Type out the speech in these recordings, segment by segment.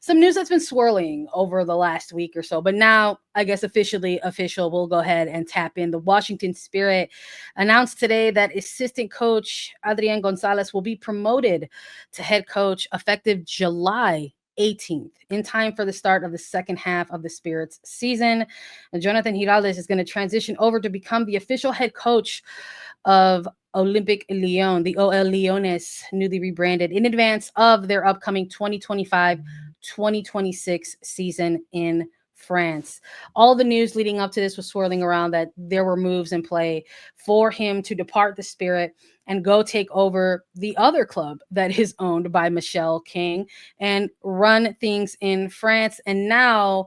some news that's been swirling over the last week or so, but now I guess officially official. We'll go ahead and tap in. The Washington Spirit announced today that assistant coach Adrian Gonzalez will be promoted to head coach effective July 18th, in time for the start of the second half of the Spirit's season. And Jonatan Giráldez is going to transition over to become the official head coach of Olympique Lyon, the OL Lyonnes, newly rebranded in advance of their upcoming 2025-2026 season in France. All the news leading up to this was swirling around that there were moves in play for him to depart the Spirit and go take over the other club that is owned by Michelle King and run things in France. And now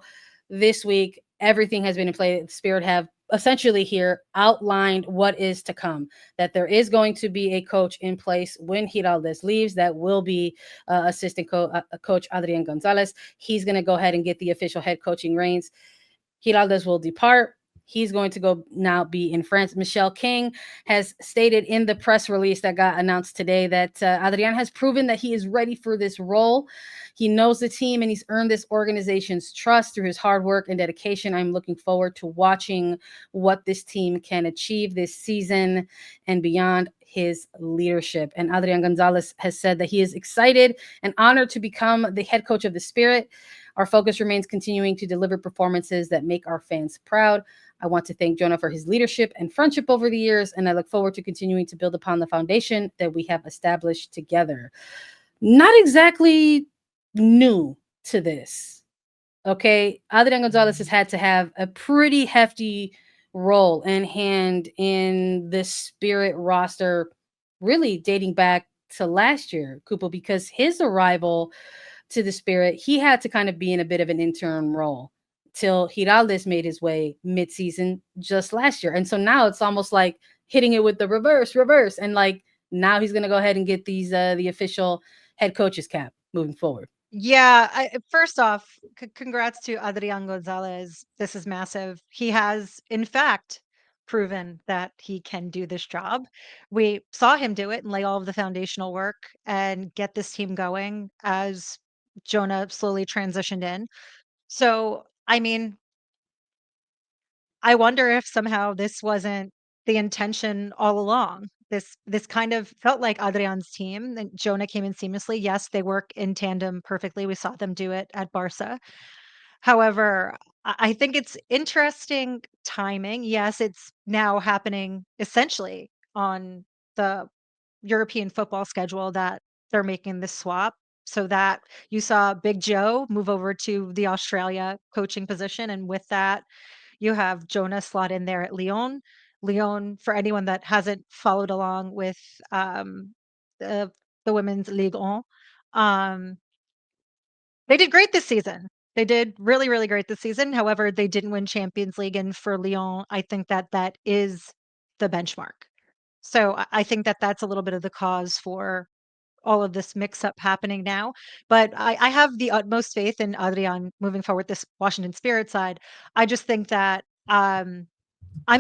this week, everything has been in play. The Spirit have essentially here outlined what is to come, that there is going to be a coach in place when Giráldez leaves. That will be assistant coach Adrian Gonzalez. He's going to go ahead and get the official head coaching reins. Giráldez will depart. He's going to go now be in France. Michelle King has stated in the press release that got announced today that Adrian has proven that he is ready for this role. He knows the team and he's earned this organization's trust through his hard work and dedication. I'm looking forward to watching what this team can achieve this season and beyond his leadership. And Adrian Gonzalez has said that he is excited and honored to become the head coach of the Spirit. Our focus remains continuing to deliver performances that make our fans proud. I want to thank Jonah for his leadership and friendship over the years, and I look forward to continuing to build upon the foundation that we have established together. Not exactly new to this, okay? Adrian Gonzalez has had to have a pretty hefty role and hand in the Spirit roster, really dating back to last year, Cupo, because his arrival to the Spirit, he had to kind of be in a bit of an interim role till Giráldez made his way mid-season just last year. And so now it's almost like hitting it with the reverse. And like now he's going to go ahead and get these the official head coach's cap moving forward. Yeah, first off, congrats to Adrian Gonzalez. This is massive. He has, in fact, proven that he can do this job. We saw him do it and lay all of the foundational work and get this team going as Jonah slowly transitioned in. So, I mean, I wonder if somehow this wasn't the intention all along. This kind of felt like Adrian's team, and Jonah came in seamlessly. Yes, they work in tandem perfectly. We saw them do it at Barca. However, I think it's interesting timing. Yes, it's now happening essentially on the European football schedule that they're making this swap. So that you saw Big Joe move over to the Australia coaching position, and with that, you have Jonah slot in there at Lyon. Lyon, for anyone that hasn't followed along with the the women's Ligue 1, um, they did great this season. They did really, really great this season. However, they didn't win Champions League, and for Lyon, I think that that is the benchmark. So I think that that's a little bit of the cause for all of this mix up happening now. But I have the utmost faith in Adrian moving forward this Washington Spirit side. I just think that I'm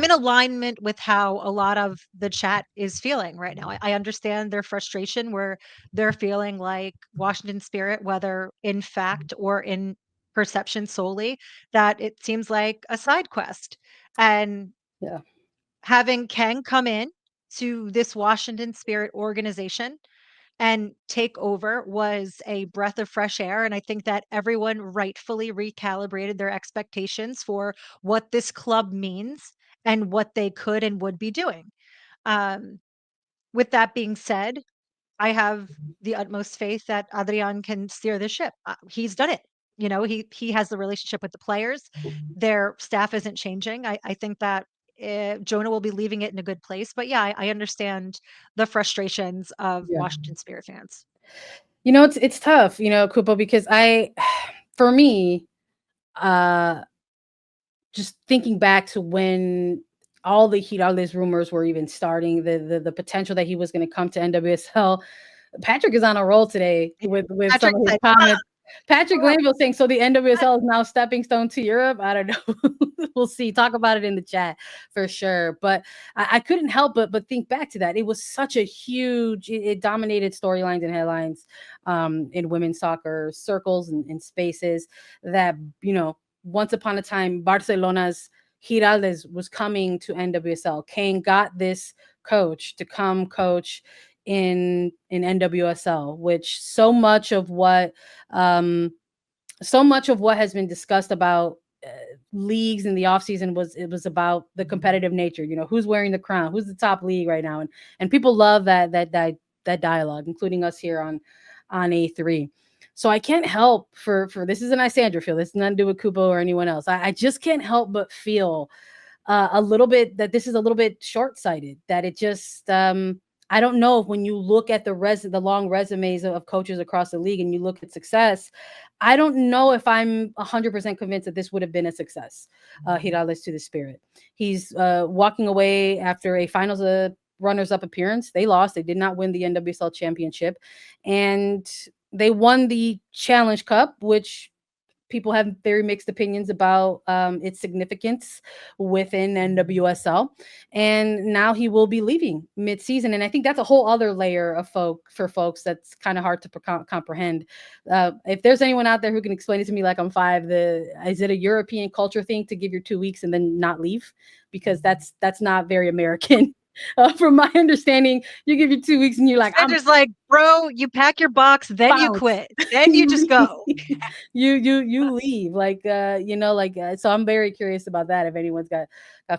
in alignment with how a lot of the chat is feeling right now. I understand their frustration where they're feeling like Washington Spirit, whether in fact or in perception solely, that it seems like a side quest. And Yeah. having Kang come in to this Washington Spirit organization and take over was a breath of fresh air. And I think that everyone rightfully recalibrated their expectations for what this club means and what they could and would be doing. Um, with that being said, I have the utmost faith that Adrian can steer the ship. He's done it. You know, he has the relationship with the players. Their staff isn't changing. I think that Jonah will be leaving it in a good place. But yeah, I understand the frustrations of Yeah. Washington Spirit fans. You know, it's tough, you know, Kupo, because for me, uh, just thinking back to when all the Giraldes rumors were even starting, the potential that he was going to come to NWSL. Patrick is on a roll today with Patrick some of his said, comments. Patrick Well, Glanville saying, so the NWSL is now stepping stone to Europe. I don't know. We'll see. Talk about it in the chat for sure. But I couldn't help but think back to that. It was such a huge, it dominated storylines and headlines in women's soccer circles and spaces that, once upon a time, Barcelona's Giráldez was coming to NWSL. Kane got this coach to come coach in NWSL, which so much of what has been discussed about leagues in the offseason was about the competitive nature. Who's wearing the crown, who's the top league right now, and people love that dialogue, including us here on A3. So I can't help for this is an Isandra feel. This is nothing to do with Cupo or anyone else. I just can't help but feel a little bit that this is a little bit short-sighted, that it just I don't know if when you look at the long resumes of coaches across the league and you look at success, I don't know if I'm 100% convinced that this would have been a success. Giráldez to the Spirit. He's walking away after a finals runners-up appearance. They lost. They did not win the NWSL championship. And they won the Challenge Cup, which people have very mixed opinions about its significance within NWSL. And now he will be leaving mid-season. And I think that's a whole other layer of for folks that's kind of hard to comprehend. If there's anyone out there who can explain it to me like I'm five, is it a European culture thing to give your 2 weeks and then not leave? Because that's not very American. From my understanding, you give you 2 weeks and you're like, I'm Sandra's like, bro, you pack your box, then you bounce. quit, then you just go. you leave so I'm very curious about that, if anyone's got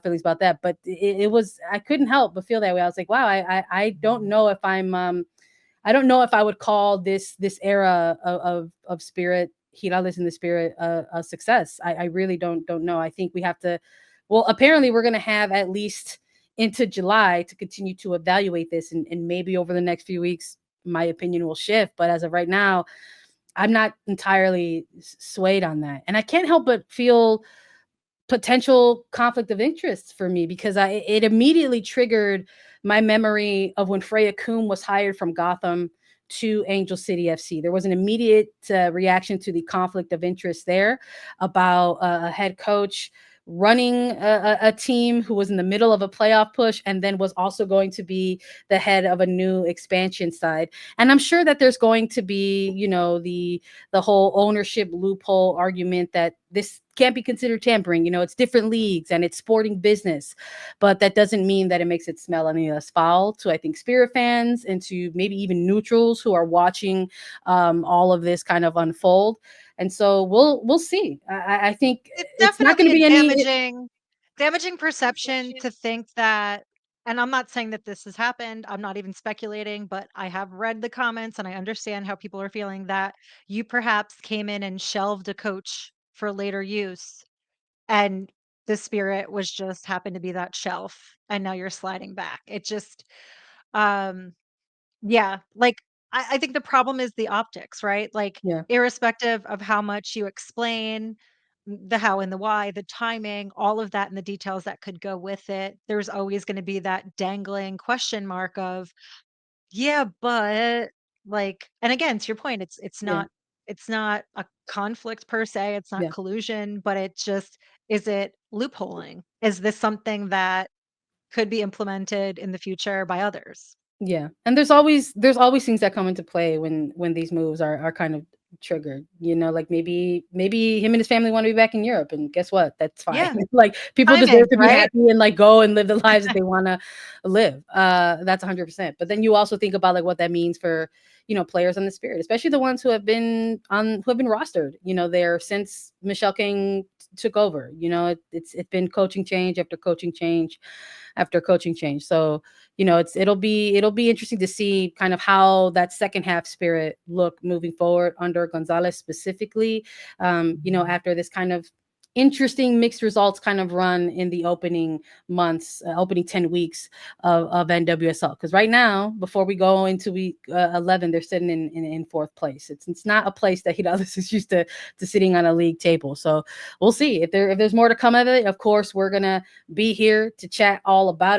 feelings about that. But it was, I couldn't help but feel that way. I was like, wow, I don't know if I don't know if I would call this era of Spirit, Giráldez in the Spirit, a success. I really don't know. I think we have to, well, apparently we're going to have at least into July to continue to evaluate this, and maybe over the next few weeks my opinion will shift. But as of right now, I'm not entirely swayed on that. And I can't help but feel potential conflict of interest for me, because it immediately triggered my memory of when Freya Kuhn was hired from Gotham to Angel City FC. There was an immediate reaction to the conflict of interest there about a head coach running a team who was in the middle of a playoff push and then was also going to be the head of a new expansion side. And I'm sure that there's going to be, the whole ownership loophole argument that this can't be considered tampering. It's different leagues and it's sporting business, but that doesn't mean that it makes it smell any less foul to, I think, Spirit fans and to maybe even neutrals who are watching all of this kind of unfold. And so we'll see. I think It's it's not going to definitely be any. damaging perception to think that, and I'm not saying that this has happened, I'm not even speculating, but I have read the comments and I understand how people are feeling that you perhaps came in and shelved a coach for later use, and the Spirit was just happened to be that shelf, and now you're sliding back. It just, um yeah, like, I think the problem is the optics, right? Like, Yeah, irrespective of how much you explain, the how and the why, the timing, all of that and the details that could go with it, there's always gonna be that dangling question mark of, "Yeah, but," like, and again, to your point, yeah, it's not a conflict per se, it's not yeah. collusion, but it just, is it loopholing? Is this something that could be implemented in the future by others? Yeah, and there's always things that come into play when these moves are kind of triggered. Like maybe him and his family want to be back in Europe, and guess what? That's fine. Yeah, Like people deserve timing, to be right? happy and like go and live the lives that they want to live. That's 100%. But then you also think about like what that means for players on the Spirit, especially the ones who have been rostered. There since Michelle King took over. It's been coaching change after coaching change after coaching change. So it'll be interesting to see kind of how that second half Spirit look moving forward under Gonzalez specifically. After this kind of interesting mixed results kind of run in the opening months, opening 10 weeks of NWSL. Because right now, before we go into week 11, they're sitting in fourth place. It's not a place that this is used to sitting on a league table. So we'll see if there's more to come of it. Of course, we're gonna be here to chat all about it.